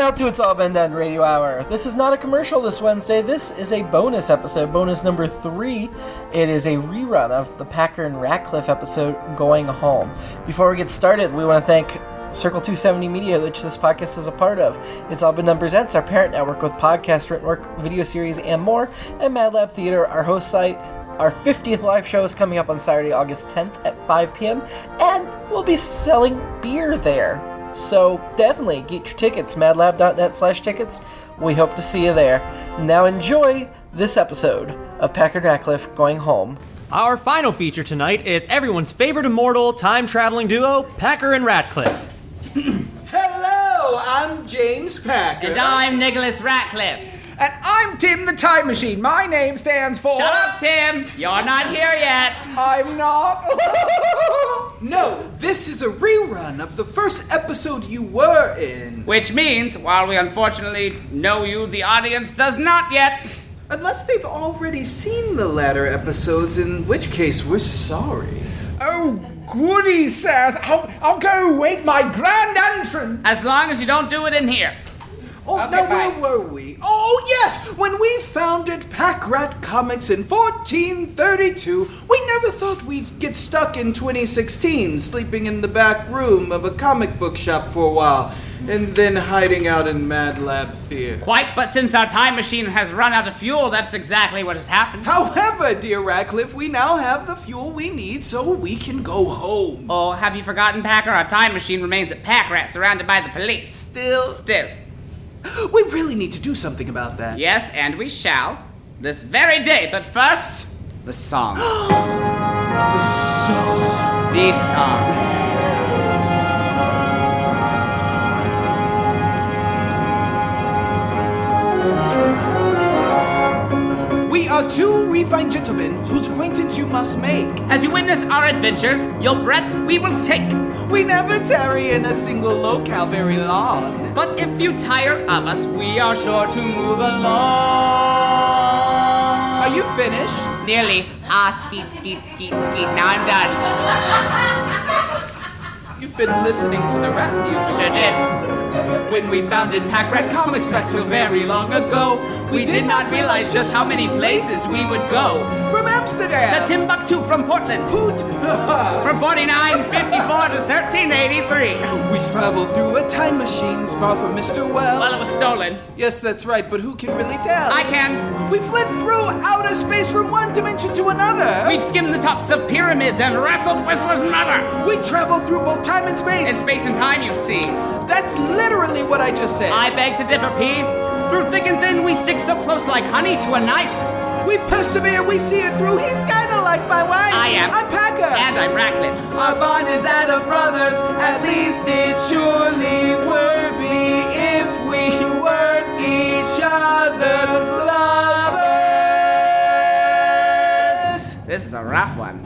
out to It's All Been Done Radio Hour. This is not a commercial this Wednesday. This is a bonus episode, bonus number 3. It is a rerun of the Packer and Ratcliff episode, Going Home. Before we get started, we want to thank Circle 270 Media, which this podcast is a part of. It's All Been Done Presents, our parent network with podcasts, written work, video series, and more, and MadLab Theater, our host site. Our 50th live show is coming up on Saturday, August 10th at 5 p.m., and we'll be selling beer there. So definitely get your tickets, madlab.net/tickets. We hope to see you there. Now enjoy this episode of Packer and Ratcliff Going Home. Our final feature tonight is everyone's favorite immortal time-traveling duo, Packer and Ratcliff. Hello, I'm James Packer. And I'm Nicholas Ratcliff. And I'm Tim the Time Machine. My name stands for... Shut up, Tim! You're not here yet! I'm not. No, this is a rerun of the first episode you were in. Which means, while we unfortunately know you, the audience does not yet. Unless they've already seen the latter episodes, in which case we're sorry. Oh, goody, sirs. I'll go await my grand entrance. As long as you don't do it in here. Oh, Okay, now bye. where were we? Oh, yes! When we founded Pack Rat Comics in 1432, we never thought we'd get stuck in 2016, sleeping in the back room of a comic book shop for a while, and then hiding out in MadLab Theater. Quite, but since our time machine has run out of fuel, that's exactly what has happened. However, dear Ratcliff, we now have the fuel we need so we can go home. Oh, have you forgotten, Packer? Our time machine remains at Pack Rat, surrounded by the police. Still, we really need to do something about that. Yes, and we shall. This very day, but first, the song. The song. The song. We are two refined gentlemen whose acquaintance you must make. As you witness our adventures, your breath we will take. We never tarry in a single locale very long. But if you tire of us, we are sure to move along. Are you finished? Nearly. Skeet, skeet, skeet, skeet. Now I'm done. You've been listening to the rap music. Sure did. When we founded Pack Rat Comics back so very long ago, we did not realize just how many places we would go. From Amsterdam To Timbuktu from Portland. Poot. From 4954 to 1383. We traveled through a time machine borrowed from Mr. Wells. Well, it was stolen. Yes, that's right, but who can really tell? I can. We fled through outer space from one dimension to another. We've skimmed the tops of pyramids and wrestled Whistler's mother. We traveled through both time and space. In space and time, you see. That's literally what I just said. I beg to differ, P. Through thick and thin, we stick so close like honey to a knife. We persevere, we see it through. He's kinda like my wife. I am. I'm Packer. And I'm Ratcliff. Our bond is that of brothers. At least it surely would be if we weren't each other's lovers. This is a rough one.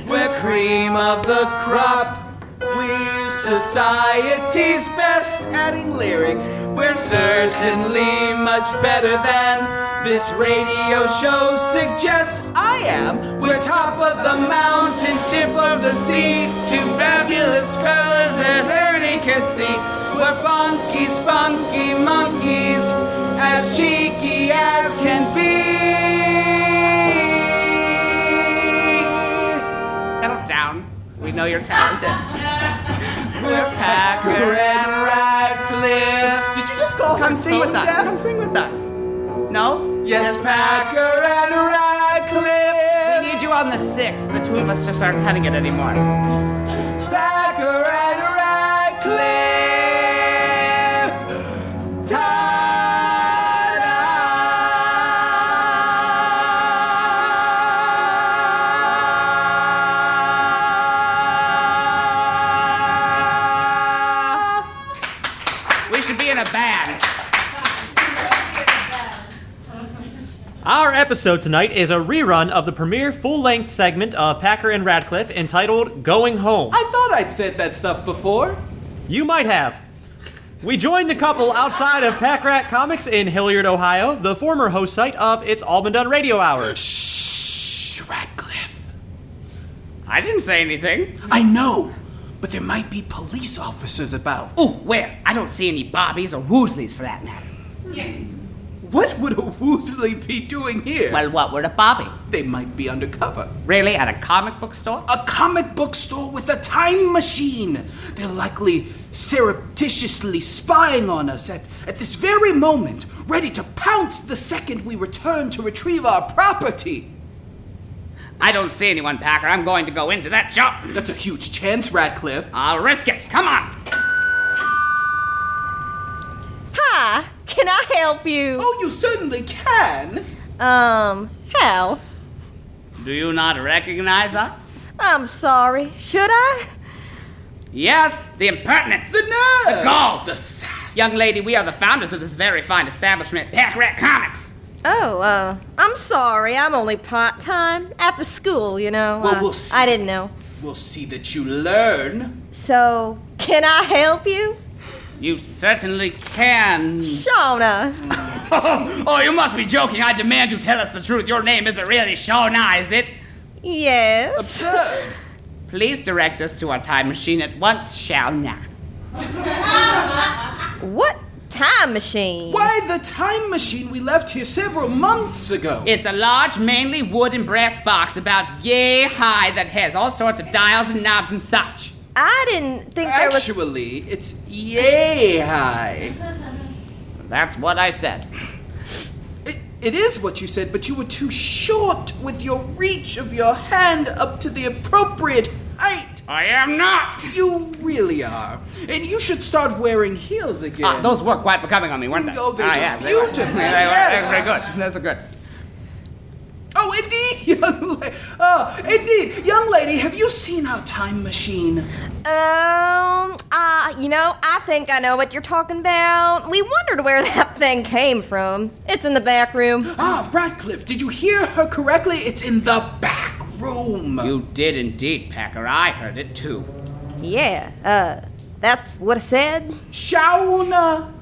We're cream of the crop. We're society's best. Adding lyrics, we're certainly much better than this radio show suggests. I am. We're top of the mountain, tip of the sea. Two fabulous fellas as Ernie can see. We're funky, spunky monkeys, as cheeky as can be. Settle down. We know you're talented. We're Packer and Ratcliff. Did you just call Come him sing with us. Deaf? Come sing with us. No? Yes, Packer and Ratcliff. We need you on the 6th. The two of us just aren't cutting it anymore. Packer and Ratcliff. We should be in a band. Our episode tonight is a rerun of the premiere full-length segment of Packer and Ratcliff entitled Going Home. I thought I'd said that stuff before. You might have. We joined the couple outside of Pack Rat Comics in Hilliard, Ohio, the former host site of It's All Been Done Radio Hour. Shh, Ratcliff. I didn't say anything. I know, but there might be police officers about. Ooh, where? I don't see any Bobbies or Woosleys for that matter. What would a Woosley be doing here? Well, what would a Bobby? They might be undercover. Really? At a comic book store? A comic book store with a time machine. They're likely surreptitiously spying on us at this very moment, ready to pounce the second we return to retrieve our property. I don't see anyone, Packer. I'm going to go into that shop. That's a huge chance, Ratcliff. I'll risk it. Come on. Hi, can I help you? Oh, you certainly can. How? Do you not recognize us? I'm sorry. Should I? Yes, the impertinence. The nerve. The gall. The sass. Young lady, we are the founders of this very fine establishment, Pack Rat Comics. Oh, I'm sorry. I'm only part-time. After school, you know. Well, we'll see. I didn't know. We'll see that you learn. So, can I help you? You certainly can. Shawna. Oh, you must be joking. I demand you tell us the truth. Your name isn't really Shawna, is it? Yes. Absurd. Please direct us to our time machine at once, Shawna. What time machine? Why, the time machine we left here several months ago. It's a large, mainly wood and brass box about yay high that has all sorts of dials and knobs and such. I didn't think there was... Actually, it's yay high. That's what I said. It is what you said, but you were too short with your reach of your hand up to the appropriate height. I am not! You really are. And you should start wearing heels again. Those were quite becoming on me, weren't they? Oh, they were They beautiful. were Yes. very good. Those are good. Oh, indeed, young lady. Oh, indeed. Young lady, have you seen our time machine? I think I know what you're talking about. We wondered where that thing came from. It's in the back room. Ah, Ratcliff, did you hear her correctly? It's in the back room. You did indeed, Packer. I heard it too. Yeah, that's what I said. Shawna?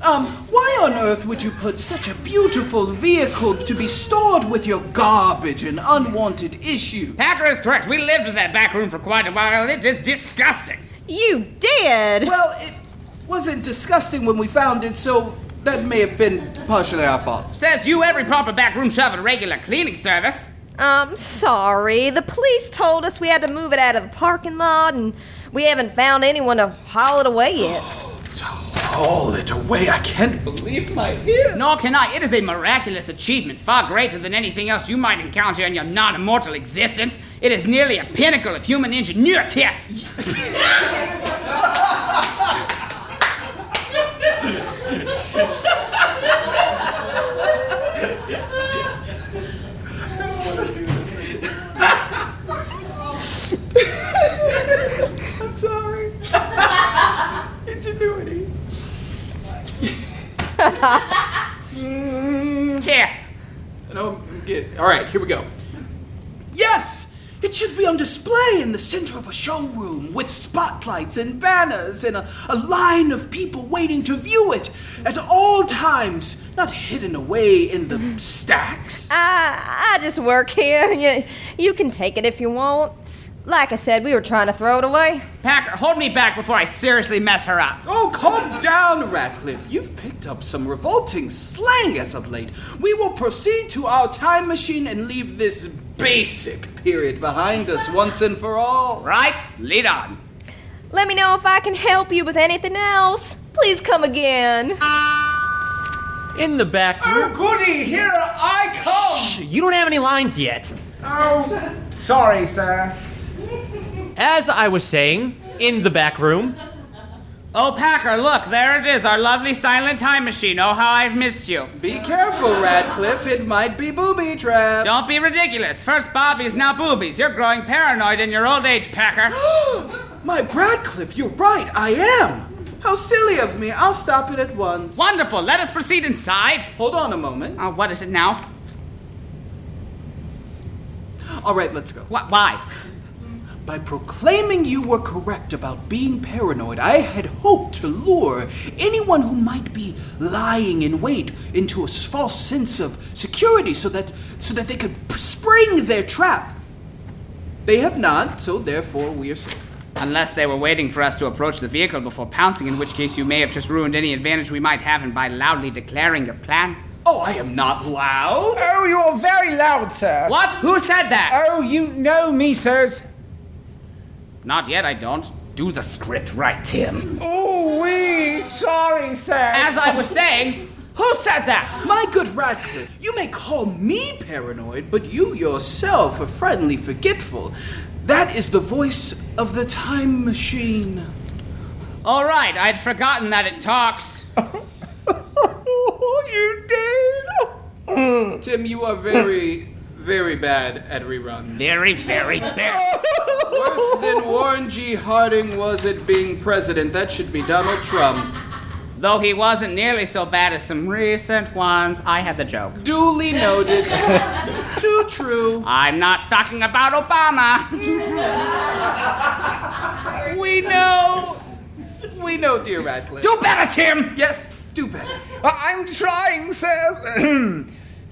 Why on earth would you put such a beautiful vehicle to be stored with your garbage and unwanted issues? Packer is correct. We lived in that back room for quite a while. It is disgusting. You did? Well, it wasn't disgusting when we found it, so that may have been partially our fault. Says you, every proper back room should have a regular cleaning service. I'm sorry. The police told us we had to move it out of the parking lot, and we haven't found anyone to haul it away yet. To haul it away, I can't believe my ears. Nor can I. It is a miraculous achievement, far greater than anything else you might encounter in your non-immortal existence. It is nearly a pinnacle of human ingenuity. I'm sorry. Ingenuity. Here. No, all right, here we go. Yes! It should be on display in the center of a showroom with spotlights and banners and a line of people waiting to view it at all times, not hidden away in the stacks. I just work here. You can take it if you want. Like I said, we were trying to throw it away. Packer, hold me back before I seriously mess her up. Oh, calm down, Ratcliff. You've picked up some revolting slang as of late. We will proceed to our time machine and leave this basic period behind us once and for all. Right? Lead on. Let me know if I can help you with anything else. Please come again. In the back Oh, room. goody, here I come! You don't have any lines yet. Oh, sorry, sir. As I was saying, in the back room. Oh, Packer, look, there it is, our lovely silent time machine. Oh, how I've missed you. Be careful, Ratcliff. It might be booby trapped. Don't be ridiculous. First bobbies, now boobies. You're growing paranoid in your old age, Packer. My Ratcliff, you're right. I am. How silly of me. I'll stop it at once. Wonderful. Let us proceed inside. Hold on a moment. What is it now? All right, let's go. Why? By proclaiming you were correct about being paranoid, I had hoped to lure anyone who might be lying in wait into a false sense of security so that they could spring their trap. They have not, so therefore we are safe. Unless they were waiting for us to approach the vehicle before pouncing, in which case you may have just ruined any advantage we might have by loudly declaring your plan. Oh, I am not loud. Oh, you're very loud, sir. What? Who said that? Oh, you know me, sirs. Not yet, I don't. Do the script right, Tim. Oh, sorry, sir. As I was saying, who said that? My good Ratcliff, you may call me paranoid, but you yourself are frighteningly forgetful. That is the voice of the time machine. All right, I'd forgotten that it talks. You did? Tim, you are very, very bad at reruns. Very, very bad. Worse than Warren G. Harding was at being president. That should be Donald Trump. Though he wasn't nearly so bad as some recent ones, I had the joke. Duly noted. Too true. I'm not talking about Obama. We know. We know, dear Ratcliff. Do better, Tim! Yes, do better. I'm trying, sirs.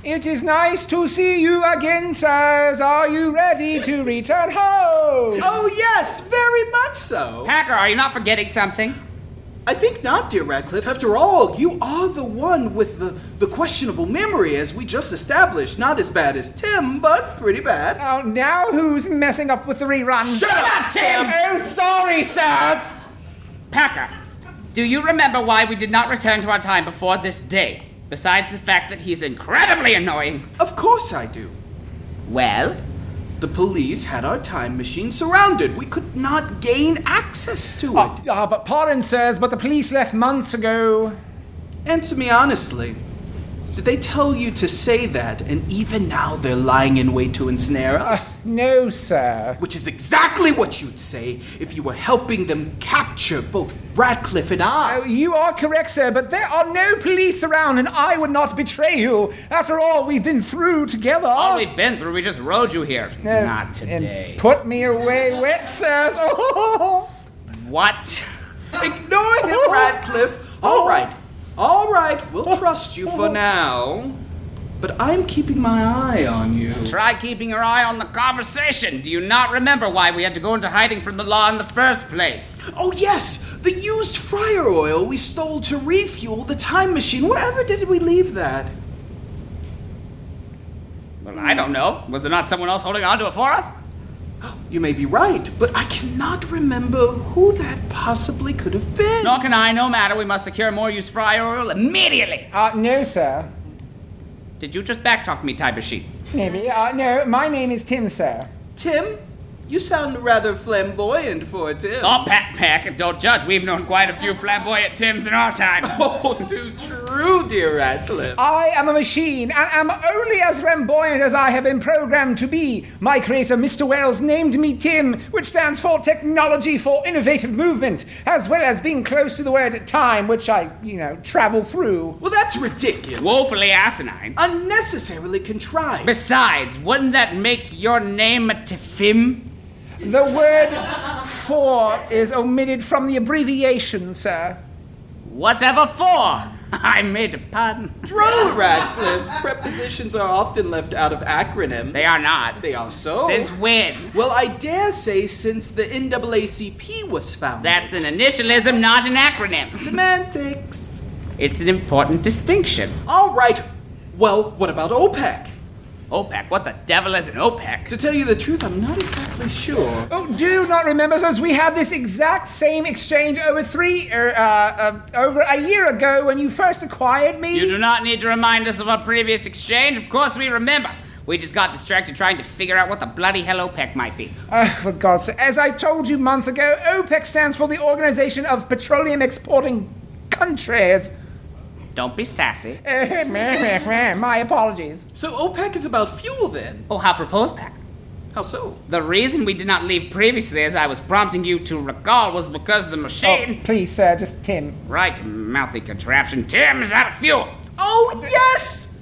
It is nice to see you again, sirs. Are you ready to return home? Oh, yes, very much so. Packer, are you not forgetting something? I think not, dear Ratcliff. After all, you are the one with the questionable memory, as we just established. Not as bad as Tim, but pretty bad. Oh, now who's messing up with the rerun? Shut up, Tim! Oh, sorry, sirs. Packer, do you remember why we did not return to our time before this day? Besides the fact that he's incredibly annoying. Of course I do. Well? The police had our time machine surrounded. We could not gain access to it. But pardon, sirs, but the police left months ago. Answer me honestly. Did they tell you to say that, and even now they're lying in wait to ensnare us? No, sir. Which is exactly what you'd say if you were helping them capture both Ratcliff and I. Oh, you are correct, sir, but there are no police around, and I would not betray you. After all we've been through together. All we've been through, we just rode you here. Not And today. put me away wet, sirs. Oh. What? Ignore him, Ratcliff. All right, we'll trust you for now. But I'm keeping my eye on you. Try keeping your eye on the conversation. Do you not remember why we had to go into hiding from the law in the first place? Oh, yes, the used fryer oil we stole to refuel the time machine. Wherever did we leave that? Well, I don't know. Was there not someone else holding on to it for us? You may be right, but I cannot remember who that possibly could have been. Nor can I. No matter. We must secure more used fryer oil immediately. No, sir. Did you just backtalk me, Time Machine? Maybe. No, my name is Tim, sir. Tim, you sound rather flamboyant for a Tim. Oh, Pack, and don't judge. We've known quite a few flamboyant Tims in our time. Oh, too true, dear Ratcliff. I am a machine, and am only as flamboyant as I have been programmed to be. My creator, Mr. Wells, named me Tim, which stands for Technology for Innovative Movement, as well as being close to the word time, which I, travel through. Well, that's ridiculous. Woefully asinine. Unnecessarily contrived. Besides, wouldn't that make your name a Tifim? The word for is omitted from the abbreviation, sir. Whatever for? I made a pun. Droll, Ratcliff. Prepositions are often left out of acronyms. They are not. They are so. Since when? Well, I dare say since the NAACP was founded. That's an initialism, not an acronym. Semantics. It's an important distinction. All right. Well, what about OPEC? OPEC? What the devil is an OPEC? To tell you the truth, I'm not exactly sure. Oh, do not remember, sirs, we had this exact same exchange over a year ago when you first acquired me. You do not need to remind us of our previous exchange. Of course we remember. We just got distracted trying to figure out what the bloody hell OPEC might be. For God's sake, as I told you months ago, OPEC stands for the Organization of Petroleum Exporting Countries. Don't be sassy. My apologies. So OPEC is about fuel then? Oh, how propose, Pack? How so? The reason we did not leave previously, as I was prompting you to recall, was because the machine... Oh, please, sir, just Tim. Right, mouthy contraption. Tim is out of fuel. Oh, yes!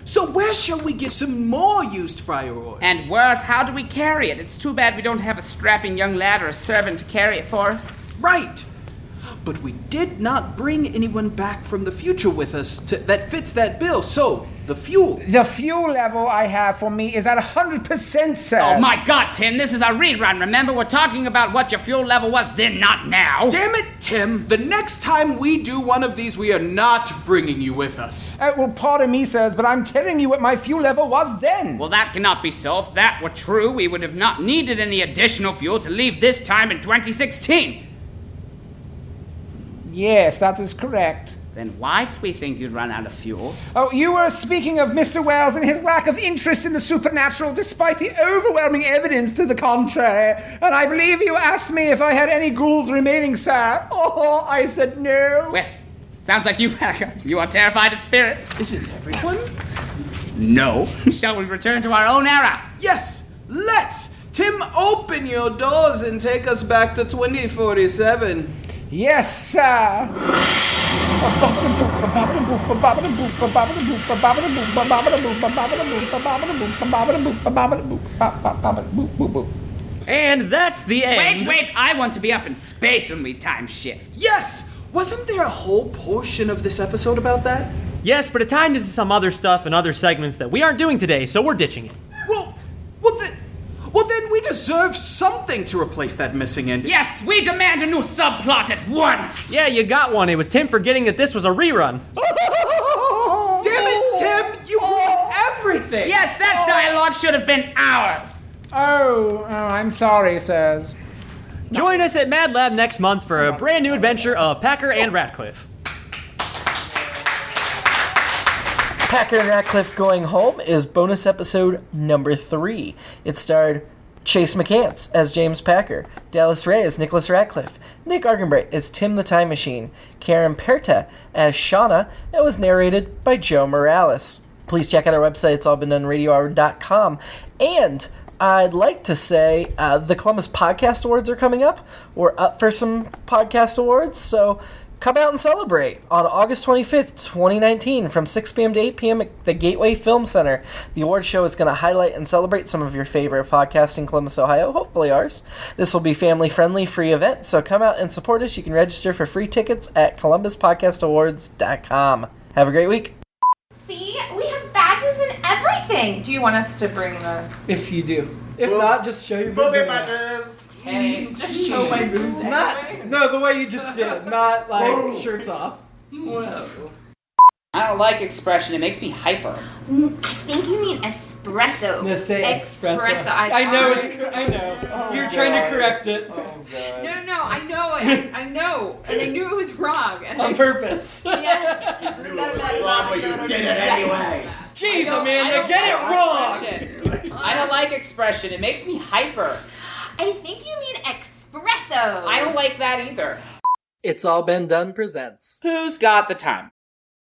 So where shall we get some more used fryer oil? And worse, how do we carry it? It's too bad we don't have a strapping young lad or a servant to carry it for us. Right. but we did not bring anyone back from the future with us that fits that bill. So, the fuel. The fuel level I have for me is at 100%, sir. Oh my God, Tim, this is a rerun. Remember, we're talking about what your fuel level was then, not now. Damn it, Tim. The next time we do one of these, we are not bringing you with us. Well, pardon me, sirs, but I'm telling you what my fuel level was then. Well, that cannot be so. If that were true, we would have not needed any additional fuel to leave this time in 2016. Yes, that is correct. Then why did we think you'd run out of fuel? Oh, you were speaking of Mr. Wells and his lack of interest in the supernatural despite the overwhelming evidence to the contrary. And I believe you asked me if I had any ghouls remaining, sir. Oh, I said no. Well, sounds like you are terrified of spirits. Isn't everyone? No. Shall we return to our own era? Yes, let's! Tim, open your doors and take us back to 2047. Yes, sir. And that's the end. Wait, I want to be up in space when we time shift. Yes! Wasn't there a whole portion of this episode about that? Yes, but it tied into some other stuff and other segments that we aren't doing today, so we're ditching it. Well, then we deserve something to replace that missing ending. Yes, we demand a new subplot at once! Yeah, you got one. It was Tim forgetting that this was a rerun. Damn it, Tim! You ruined everything! Yes, that dialogue should have been ours! Oh, I'm sorry, sirs. Join us at MadLab next month for a brand new adventure of Packer and Ratcliff. Packer and Ratcliff Going Home is bonus episode number 3. It starred Chase McCants as James Packer, Dallas Ray as Nicholas Ratcliff, Nick Arganbright as Tim the Time Machine, Karen Perta as Shawna, and was narrated by Joe Morales. Please check out our website, it's allbeendoneradiohour.com. And I'd like to say the Columbus Podcast Awards are coming up. We're up for some podcast awards, so come out and celebrate on August 25th, 2019 from 6 p.m. to 8 p.m. at the Gateway Film Center. The award show is going to highlight and celebrate some of your favorite podcasts in Columbus, Ohio, hopefully ours. This will be family-friendly, free event, so come out and support us. You can register for free tickets at columbuspodcastawards.com. Have a great week. See, we have badges and everything. Do you want us to bring the... If you do. If not, just show your boobs. Hey, just show my boobs anyway? No, the way you just did. Not like shirts off. I don't like expression, it makes me hyper. I think you mean espresso. No, say espresso. I know I know. Oh, You're trying to correct it. No, I know it. I know. And I knew it was wrong. And On purpose. Yes. But you did it anyway. Jeez, Amanda, get it wrong. I don't like expression, it makes me hyper. I think you mean espresso. I don't like that either. It's All Been Done presents. Who's got the time?